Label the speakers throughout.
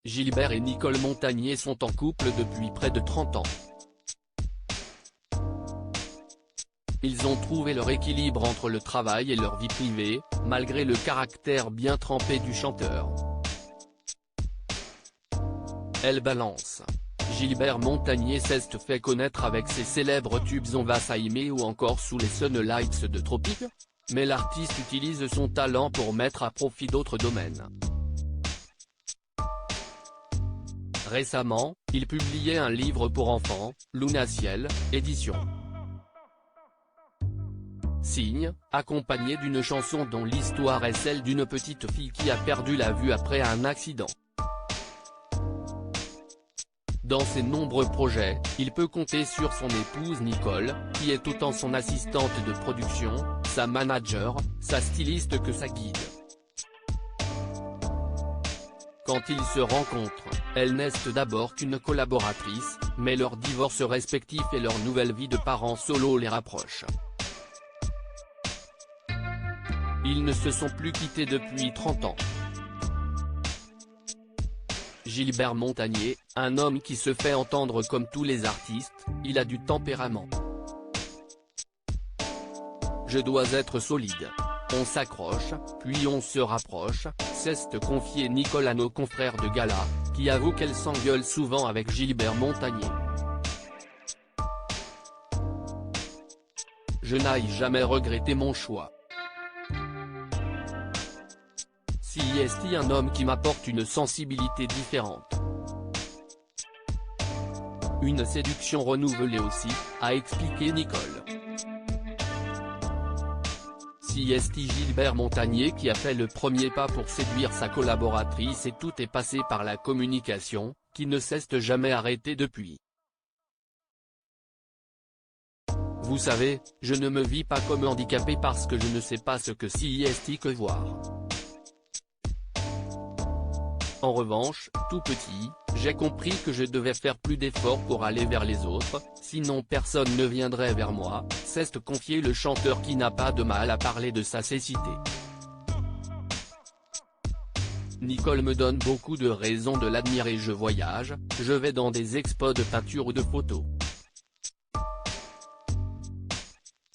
Speaker 1: Gilbert et Nicole Montagné sont en couple depuis près de 30 ans. Ils ont trouvé leur équilibre entre le travail et leur vie privée, malgré le caractère bien trempé du chanteur. Elle balance. Gilbert Montagné s'est fait connaître avec ses célèbres tubes On va s'aimer ou encore Sous les Sunlights de Tropique. Mais l'artiste utilise son talent pour mettre à profit d'autres domaines. Récemment, il publiait un livre pour enfants, Luna Ciel, édition Signe, accompagné d'une chanson dont l'histoire est celle d'une petite fille qui a perdu la vue après un accident. Dans ses nombreux projets, il peut compter sur son épouse Nicole, qui est autant son assistante de production, sa manager, sa styliste que sa guide. Quand ils se rencontrent, elle n'est d'abord qu'une collaboratrice, mais leur divorce respectif et leur nouvelle vie de parents solo les rapprochent. Ils ne se sont plus quittés depuis 30 ans. Gilbert Montagné, un homme qui se fait entendre comme tous les artistes, il a du tempérament. Je dois être solide. On s'accroche, puis on se rapproche, s'est confié Nicole à nos confrères de gala, qui avouent qu'elle s'engueule souvent avec Gilbert Montagné. Je n'ai jamais regretté mon choix. Si est un homme qui m'apporte une sensibilité différente. Une séduction renouvelée aussi, a expliqué Nicole. Si est Gilbert Montagné qui a fait le premier pas pour séduire sa collaboratrice et tout est passé par la communication, qui ne s'est jamais arrêtée depuis. Vous savez, je ne me vis pas comme handicapé parce que je ne sais pas ce que si est que voir. En revanche, tout petit, j'ai compris que je devais faire plus d'efforts pour aller vers les autres, sinon personne ne viendrait vers moi, s'est confié le chanteur qui n'a pas de mal à parler de sa cécité. Nicole me donne beaucoup de raisons de l'admirer. Je voyage, je vais dans des expos de peinture ou de photos.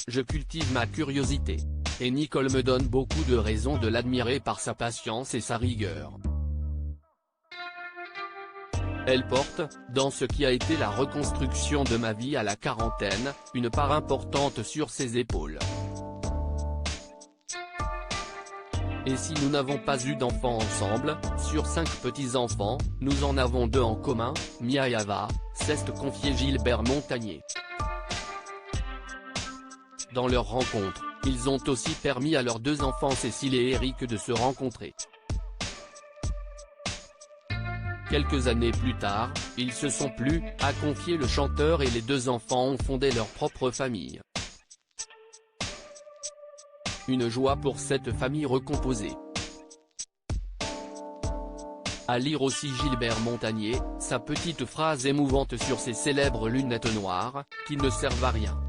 Speaker 1: Je cultive ma curiosité. Et Nicole me donne beaucoup de raisons de l'admirer par sa patience et sa rigueur. Elle porte, dans ce qui a été la reconstruction de ma vie à la quarantaine, une part importante sur ses épaules. Et si nous n'avons pas eu d'enfants ensemble, sur 5 petits-enfants, nous en avons 2 en commun, Mia et Ava, s'est confié Gilbert Montagné. Dans leur rencontre, ils ont aussi permis à leurs 2 enfants Cécile et Eric de se rencontrer. Quelques années plus tard, ils se sont plu, a confié le chanteur et les 2 enfants ont fondé leur propre famille. Une joie pour cette famille recomposée. À lire aussi Gilbert Montagné, sa petite phrase émouvante sur ses célèbres lunettes noires, qui ne servent à rien.